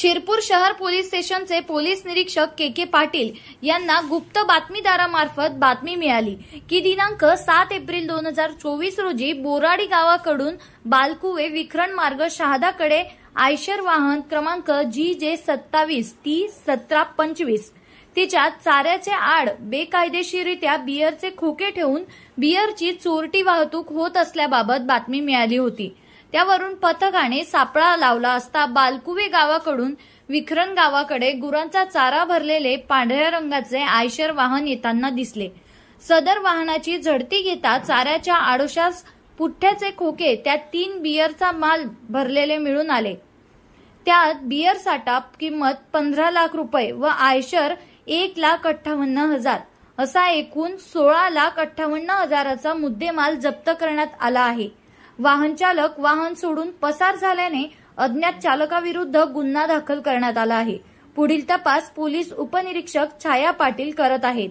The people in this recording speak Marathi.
शिरपूर शहर पोलीस स्टेशनचे पोलीस निरीक्षक के पाटील यांना गुप्त बातमीदारामार्फत बातमी मिळाली की दिनांक 7 एप्रिल 2024 रोजी बोराडी गावाकडून बालकुवे विखरण मार्ग शहादाकडे आयशर वाहन क्रमांक GJ 27301725 तिच्या चाऱ्याचे आड बेकायदेशीररित्या बियरचे खोके ठेवून बियरची चोरटी वाहतूक होत असल्याबाबत बातमी मिळाली होती। त्यावरून पथकाने सापळा लावला असता बालकुवे गावाकडून विखरण गावाकडे गुरांचा चारा भरलेले पांढऱ्या रंगाचे आयशर वाहन येताना दिसले। सदर वाहनाची झडती घेता चाऱ्याच्या आडोशास पुठ्ठ्याचे खोके त्यात 3 बियरचा माल भरलेले मिळून आले। त्यात बियर साठा किंमत 15 लाख रुपये व आयशर 1,58,000 असा एकूण 16,58,000चा मुद्देमाल जप्त करण्यात आला आहे। वाहन चालक वाहन सोडून पसार झाल्याने अज्ञात चालकाविरुद्ध गुन्हा दाखल करण्यात आला आहे। पुढील तपास पोलीस उपनिरीक्षक छाया पाटील करत आहेत।